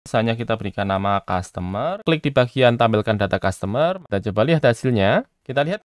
Misalnya kita berikan nama customer, klik di bagian tampilkan data customer, kita coba lihat hasilnya. Kita lihat.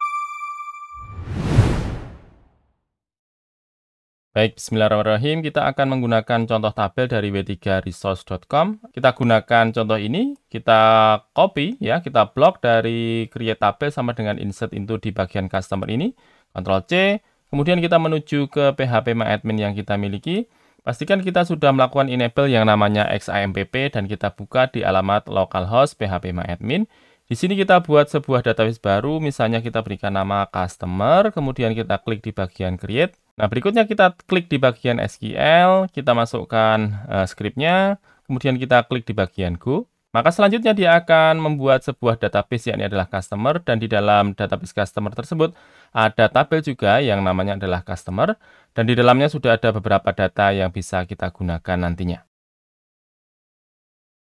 Baik, bismillahirrahmanirrahim. Kita akan menggunakan contoh tabel dari w3resource.com. Kita gunakan contoh ini, kita copy ya, kita blok dari create tabel sama dengan insert into di bagian customer ini. Ctrl C, kemudian kita menuju ke phpMyAdmin yang kita miliki. Pastikan kita sudah melakukan enable yang namanya XAMPP dan kita buka di alamat localhost phpMyAdmin. Di sini kita buat sebuah database baru, misalnya kita berikan nama customer, kemudian kita klik di bagian create. Nah, berikutnya kita klik di bagian SQL, kita masukkan skripnya, kemudian kita klik di bagian Go. Maka selanjutnya dia akan membuat sebuah database yakni adalah customer, dan di dalam database customer tersebut ada tabel juga yang namanya adalah customer, dan di dalamnya sudah ada beberapa data yang bisa kita gunakan nantinya.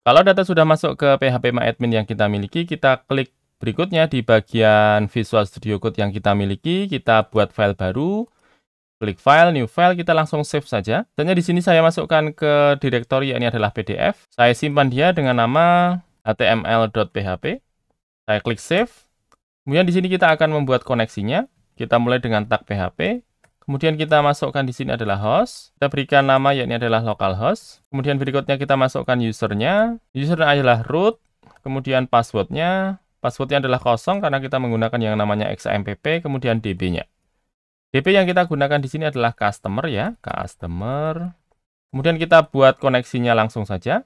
Kalau data sudah masuk ke phpMyAdmin yang kita miliki, kita klik berikutnya di bagian Visual Studio Code yang kita miliki, kita buat file baru. Klik file, new file, kita langsung save saja. Misalnya di sini saya masukkan ke direktori yakni adalah PDF. Saya simpan dia dengan nama html.php. Saya klik save. Kemudian di sini kita akan membuat koneksinya. Kita mulai dengan tag PHP. Kemudian kita masukkan di sini adalah host. Kita berikan nama yakni adalah localhost. Kemudian berikutnya kita masukkan usernya. Usernya adalah root. Kemudian passwordnya. Passwordnya adalah kosong karena kita menggunakan yang namanya XAMPP. Kemudian DB-nya. DB yang kita gunakan di sini adalah customer ya, customer. Kemudian kita buat koneksinya langsung saja.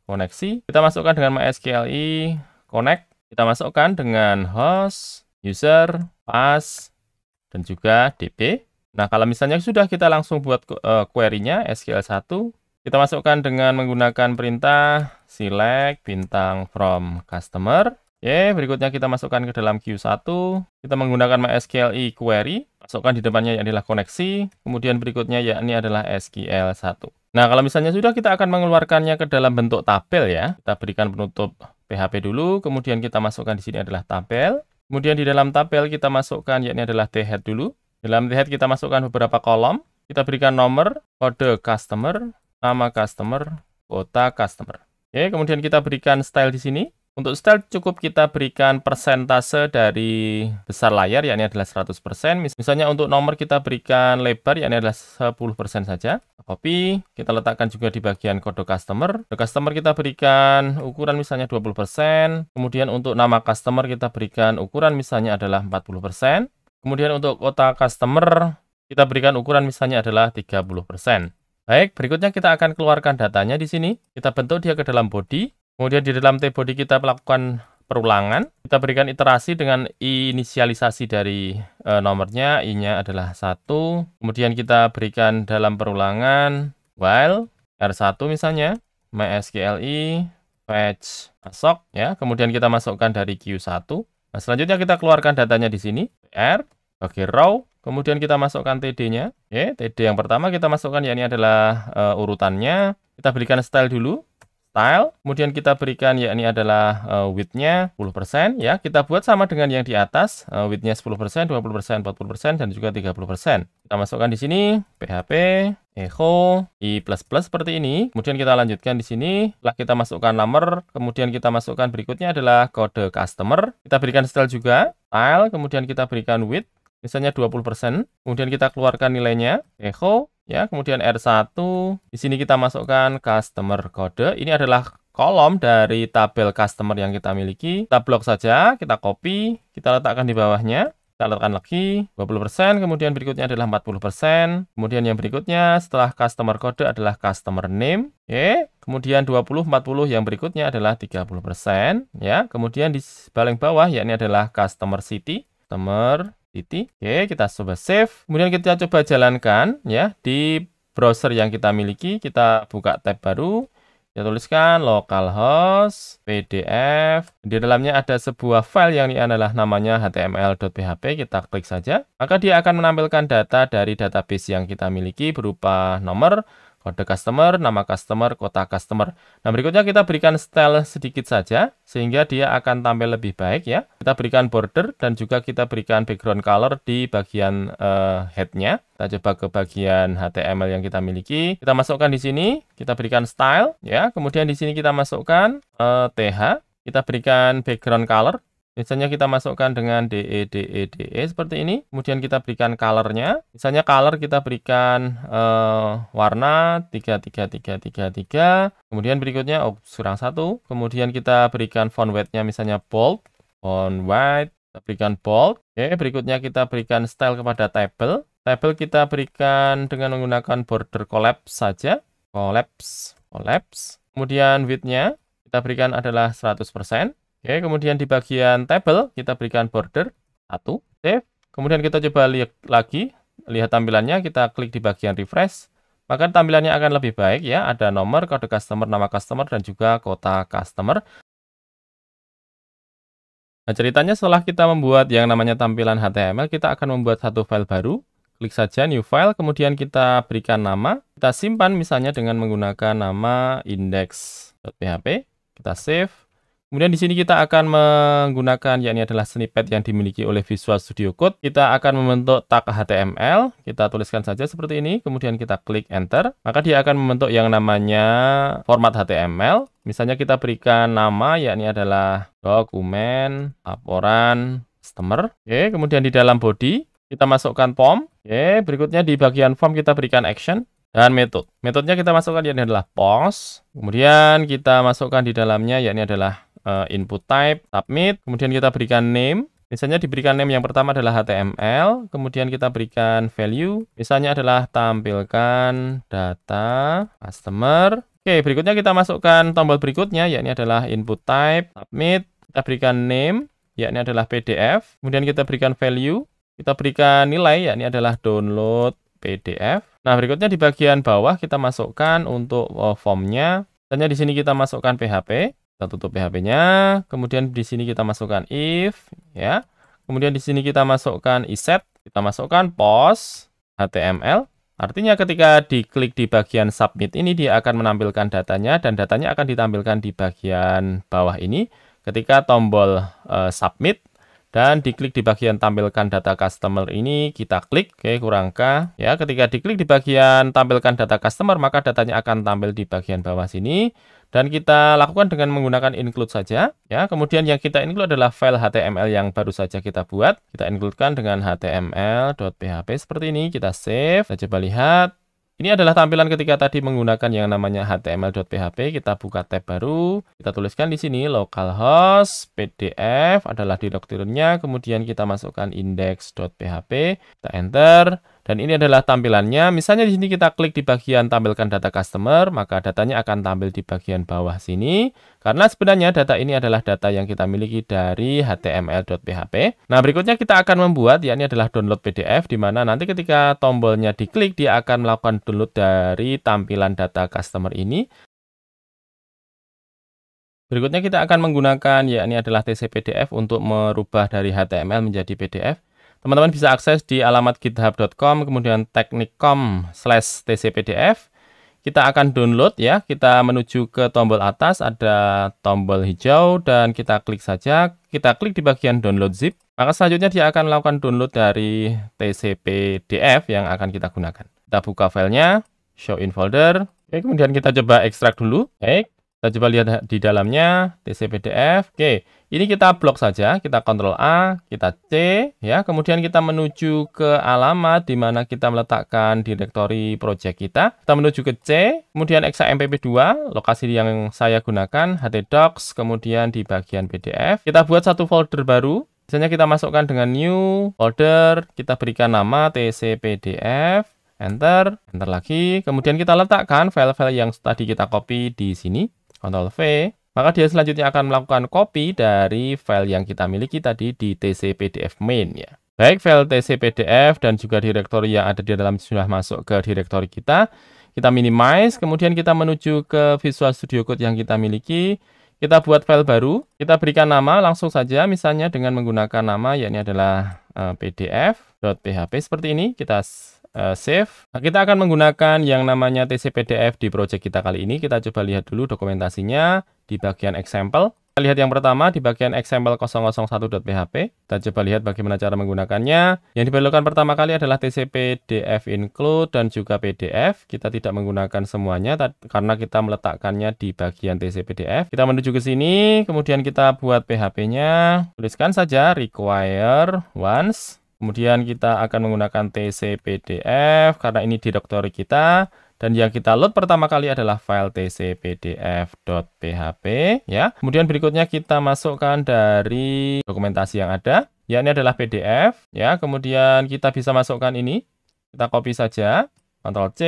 Koneksi, kita masukkan dengan MySQLi connect. Kita masukkan dengan host, user, pass, dan juga DB. Nah, kalau misalnya sudah kita langsung buat query-nya SQL1, kita masukkan dengan menggunakan perintah select bintang from customer. Oke, berikutnya kita masukkan ke dalam Q1, kita menggunakan MySQLi query, masukkan di depannya yang adalah koneksi, kemudian berikutnya yakni adalah SQL1. Nah, kalau misalnya sudah, kita akan mengeluarkannya ke dalam bentuk tabel ya. Kita berikan penutup PHP dulu, kemudian kita masukkan di sini adalah tabel. Kemudian di dalam tabel kita masukkan yakni adalah the-head dulu. Dalam the-head kita masukkan beberapa kolom, kita berikan nomor, kode customer, nama customer, kota customer. Oke, kemudian kita berikan style di sini. Untuk style cukup kita berikan persentase dari besar layar, yakni adalah 100%. Misalnya untuk nomor kita berikan lebar, yakni adalah 10% saja. Copy, kita letakkan juga di bagian kode customer. Kode customer kita berikan ukuran misalnya 20%. Kemudian untuk nama customer kita berikan ukuran misalnya adalah 40%. Kemudian untuk kota customer kita berikan ukuran misalnya adalah 30%. Baik, berikutnya kita akan keluarkan datanya di sini. Kita bentuk dia ke dalam body. Kemudian di dalam tbody kita melakukan perulangan. Kita berikan iterasi dengan inisialisasi dari nomornya. I-nya adalah 1. Kemudian kita berikan dalam perulangan while R1 misalnya. MySQLi fetch masuk ya. Kemudian kita masukkan dari Q1. Nah, selanjutnya kita keluarkan datanya di sini. R bagi row. Kemudian kita masukkan TD-nya. Oke, TD yang pertama kita masukkan yakni adalah urutannya. Kita berikan style dulu. Style, kemudian kita berikan yakni adalah width-nya 10% ya. Kita buat sama dengan yang di atas, width-nya 10%, 20%, 40% dan juga 30%. Kita masukkan di sini PHP echo i++ seperti ini. Kemudian kita lanjutkan di sini. Setelah kita masukkan nomor, kemudian kita masukkan berikutnya adalah kode customer. Kita berikan style juga, style, kemudian kita berikan width misalnya 20%. Kemudian kita keluarkan nilainya echo ya, kemudian R1, di sini kita masukkan customer kode. Ini adalah kolom dari tabel customer yang kita miliki. Kita blok saja, kita copy, kita letakkan di bawahnya. Kita letakkan lagi 20%, kemudian berikutnya adalah 40%. Kemudian yang berikutnya setelah customer kode adalah customer name. Oke, kemudian 20, 40, yang berikutnya adalah 30%. Ya, kemudian di paling bawah yakni adalah customer city. Customer city. Oke, kita coba save. Kemudian kita coba jalankan ya di browser yang kita miliki. Kita buka tab baru. Kita tuliskan localhost PDF. Di dalamnya ada sebuah file yang ini adalah namanya html.php. Kita klik saja. Maka dia akan menampilkan data dari database yang kita miliki berupa nomor, kode customer, nama customer, kota customer. Nah, berikutnya kita berikan style sedikit saja, sehingga dia akan tampil lebih baik ya. Kita berikan border, dan juga kita berikan background color di bagian head-nya. Kita coba ke bagian HTML yang kita miliki. Kita masukkan di sini, kita berikan style ya. Kemudian di sini kita masukkan TH, kita berikan background color. Misalnya kita masukkan dengan DE seperti ini. Kemudian kita berikan color-nya. Misalnya color kita berikan warna 3333. Kemudian berikutnya kurang 1. Kemudian kita berikan font weight-nya misalnya bold, font white, kita berikan bold. Oke, berikutnya kita berikan style kepada table. Table kita berikan dengan menggunakan border collapse saja. Collapse. Kemudian width-nya kita berikan adalah 100%. Oke, kemudian di bagian table kita berikan border 1, save. Kemudian kita coba lihat lagi, lihat tampilannya, kita klik di bagian refresh. Maka tampilannya akan lebih baik ya, ada nomor, kode customer, nama customer, dan juga kota customer. Nah, ceritanya setelah kita membuat yang namanya tampilan HTML, kita akan membuat satu file baru. Klik saja new file, kemudian kita berikan nama. Kita simpan misalnya dengan menggunakan nama index.php. Kita save. Kemudian di sini kita akan menggunakan, yakni adalah snippet yang dimiliki oleh Visual Studio Code. Kita akan membentuk tag HTML. Kita tuliskan saja seperti ini. Kemudian kita klik enter. Maka dia akan membentuk yang namanya format HTML. Misalnya kita berikan nama, yakni adalah dokumen laporan customer. Oke, kemudian di dalam body kita masukkan form. Oke, berikutnya di bagian form kita berikan action. Dan metode. Metodenya kita masukkan yakni adalah post. Kemudian kita masukkan di dalamnya yakni adalah input type, submit, kemudian kita berikan name. Misalnya diberikan name yang pertama adalah HTML, kemudian kita berikan value, misalnya adalah tampilkan data customer. Oke, berikutnya kita masukkan tombol berikutnya, yakni adalah input type, submit, kita berikan name, yakni adalah PDF, kemudian kita berikan value, kita berikan nilai, yakni adalah download PDF. Nah, berikutnya di bagian bawah kita masukkan untuk formnya, misalnya di sini kita masukkan PHP. Kita tutup PHP-nya, kemudian di sini kita masukkan if, ya. Kemudian di sini kita masukkan iset, kita masukkan post HTML. Artinya ketika diklik di bagian submit ini, dia akan menampilkan datanya, dan datanya akan ditampilkan di bagian bawah ini. Ketika tombol submit, dan diklik di bagian tampilkan data customer ini, kita klik, oke, kurang K. Ya, ketika diklik di bagian tampilkan data customer, maka datanya akan tampil di bagian bawah sini. Dan kita lakukan dengan menggunakan include saja. Ya, kemudian yang kita include adalah file HTML yang baru saja kita buat. Kita includekan dengan html.php seperti ini. Kita save. Kita coba lihat. Ini adalah tampilan ketika tadi menggunakan yang namanya html.php. Kita buka tab baru. Kita tuliskan di sini localhost PDF adalah direktorinya. Kemudian kita masukkan index.php. Kita enter. Dan ini adalah tampilannya. Misalnya di sini kita klik di bagian tampilkan data customer, maka datanya akan tampil di bagian bawah sini. Karena sebenarnya data ini adalah data yang kita miliki dari html.php. Nah, berikutnya kita akan membuat, yakni adalah download PDF, di mana nanti ketika tombolnya diklik, dia akan melakukan download dari tampilan data customer ini. Berikutnya kita akan menggunakan, yakni adalah tcpdf untuk merubah dari HTML menjadi PDF. Teman-teman bisa akses di alamat github.com, kemudian teknikom/tcpdf. Kita akan download ya, kita menuju ke tombol atas, ada tombol hijau, dan kita klik saja. Kita klik di bagian download zip, maka selanjutnya dia akan melakukan download dari tcpdf yang akan kita gunakan. Kita buka filenya, show in folder. Oke, kemudian kita coba ekstrak dulu. Baik. Kita coba lihat di dalamnya tcpdf. Oke, ini kita blok saja. Kita Ctrl A, kita C, ya. Kemudian kita menuju ke alamat di mana kita meletakkan direktori project kita. Kita menuju ke C, kemudian exampp2, lokasi yang saya gunakan, htdocs, kemudian di bagian PDF. Kita buat satu folder baru. Misalnya kita masukkan dengan new folder, kita berikan nama tcpdf, enter lagi. Kemudian kita letakkan file-file yang tadi kita copy di sini. Ctrl V, maka dia selanjutnya akan melakukan copy dari file yang kita miliki tadi di tcpdf main ya. Baik file tcpdf dan juga direktori yang ada di dalam sudah masuk ke direktori kita. Kita minimize, kemudian kita menuju ke Visual Studio Code yang kita miliki. Kita buat file baru, kita berikan nama langsung saja, misalnya dengan menggunakan nama yakni adalah pdf.php seperti ini. Kita save. Nah, kita akan menggunakan yang namanya TCPDF di project kita kali ini. Kita coba lihat dulu dokumentasinya di bagian example. Kita lihat yang pertama di bagian example 001.php. Kita coba lihat bagaimana cara menggunakannya. Yang diperlukan pertama kali adalah TCPDF include dan juga PDF. Kita tidak menggunakan semuanya karena kita meletakkannya di bagian TCPDF. Kita menuju ke sini, kemudian kita buat PHP-nya. Tuliskan saja require once. Kemudian kita akan menggunakan TCPDF karena ini directory kita. Dan yang kita load pertama kali adalah file tcpdf.php ya. Kemudian berikutnya kita masukkan dari dokumentasi yang ada. Ya, ini adalah PDF ya. Kemudian kita bisa masukkan ini. Kita copy saja, Ctrl C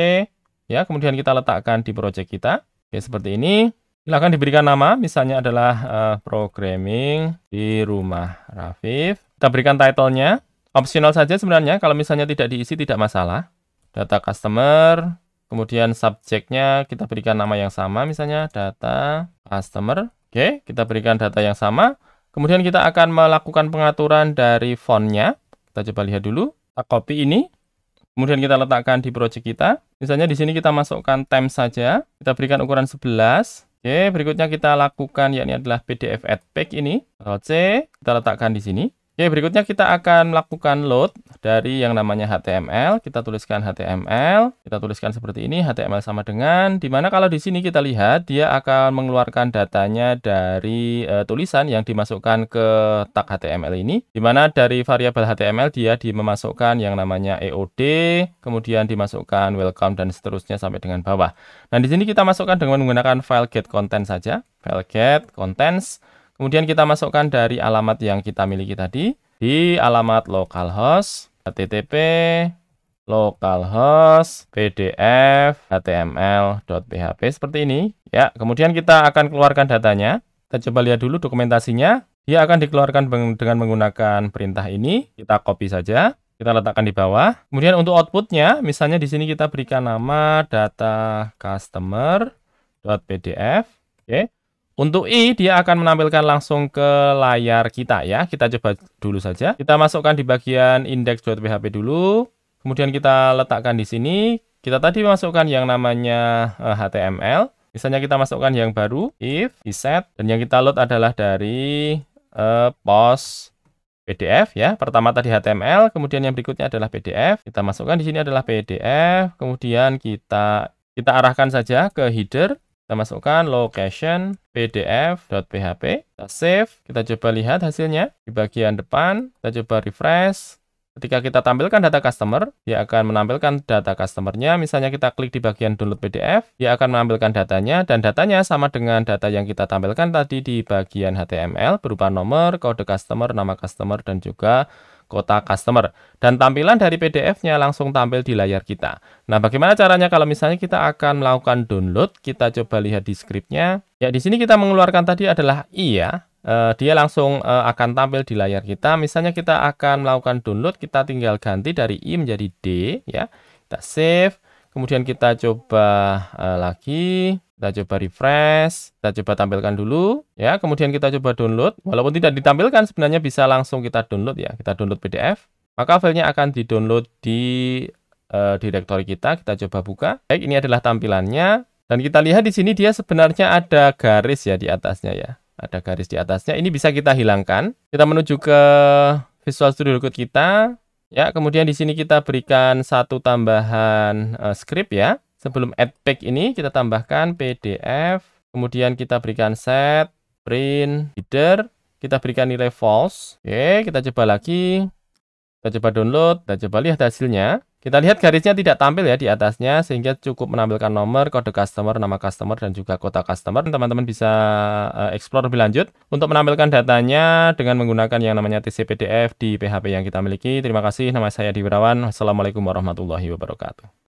ya. Kemudian kita letakkan di project kita. Oke, seperti ini. Silakan diberikan nama, misalnya adalah programming di rumah Rafif. Kita berikan title-nya. Optional saja sebenarnya, kalau misalnya tidak diisi tidak masalah. Data customer. Kemudian subjeknya kita berikan nama yang sama, misalnya data customer. Oke, kita berikan data yang sama. Kemudian kita akan melakukan pengaturan dari fontnya. Kita coba lihat dulu. Kita copy ini. Kemudian kita letakkan di project kita. Misalnya di sini kita masukkan temp saja. Kita berikan ukuran 11. Oke, berikutnya kita lakukan yakni adalah PDF add pack ini. Ctrl C, kita letakkan di sini. Oke, berikutnya kita akan melakukan load dari yang namanya HTML. Kita tuliskan HTML. Kita tuliskan seperti ini, HTML sama dengan, dimana kalau di sini kita lihat, dia akan mengeluarkan datanya dari tulisan yang dimasukkan ke tag HTML ini. Dimana dari variabel HTML dia memasukkan yang namanya EOD, kemudian dimasukkan welcome dan seterusnya sampai dengan bawah. Nah, di sini kita masukkan dengan menggunakan file get content saja. File get contents. Kemudian kita masukkan dari alamat yang kita miliki tadi di alamat localhost http localhost pdf html.php seperti ini ya. Kemudian kita akan keluarkan datanya. Kita coba lihat dulu dokumentasinya. Dia akan dikeluarkan dengan menggunakan perintah ini. Kita copy saja. Kita letakkan di bawah. Kemudian untuk outputnya, misalnya di sini kita berikan nama data customer.pdf. Oke. Untuk I, dia akan menampilkan langsung ke layar kita ya. Kita coba dulu saja. Kita masukkan di bagian index.php dulu. Kemudian kita letakkan di sini. Kita tadi masukkan yang namanya HTML. Misalnya kita masukkan yang baru, if, set. Dan yang kita load adalah dari post PDF ya. Pertama tadi HTML, kemudian yang berikutnya adalah PDF. Kita masukkan di sini adalah PDF. Kemudian kita arahkan saja ke header. Kita masukkan location pdf.php, kita save, kita coba lihat hasilnya di bagian depan, kita coba refresh. Ketika kita tampilkan data customer, dia akan menampilkan data customernya. Misalnya kita klik di bagian download PDF, dia akan menampilkan datanya, dan datanya sama dengan data yang kita tampilkan tadi di bagian HTML, berupa nomor, kode customer, nama customer, dan juga kota customer. Dan tampilan dari PDF-nya langsung tampil di layar kita. Nah, bagaimana caranya kalau misalnya kita akan melakukan download? Kita coba lihat di script-nya. Ya, di sini kita mengeluarkan tadi adalah I ya. Dia langsung akan tampil di layar kita. Misalnya kita akan melakukan download, kita tinggal ganti dari I menjadi D ya. Kita save. Kemudian kita coba lagi. Kita coba refresh, kita coba tampilkan dulu ya. Kemudian kita coba download. Walaupun tidak ditampilkan, sebenarnya bisa langsung kita download ya. Kita download PDF, maka filenya akan di-download di directory kita. Kita coba buka. Baik, ini adalah tampilannya. Dan kita lihat di sini dia sebenarnya ada garis ya di atasnya ya. Ada garis di atasnya. Ini bisa kita hilangkan. Kita menuju ke Visual Studio Code kita. Ya, kemudian di sini kita berikan satu tambahan script ya. Sebelum add pack ini kita tambahkan PDF, kemudian kita berikan set, print, header, kita berikan nilai false. Oke, kita coba lagi. Kita coba download, kita coba lihat hasilnya. Kita lihat garisnya tidak tampil ya di atasnya, sehingga cukup menampilkan nomor, kode customer, nama customer, dan juga kota customer. Teman-teman bisa explore lebih lanjut untuk menampilkan datanya dengan menggunakan yang namanya TCPDF di PHP yang kita miliki. Terima kasih, nama saya Adi Wirawan. Wassalamualaikum warahmatullahi wabarakatuh.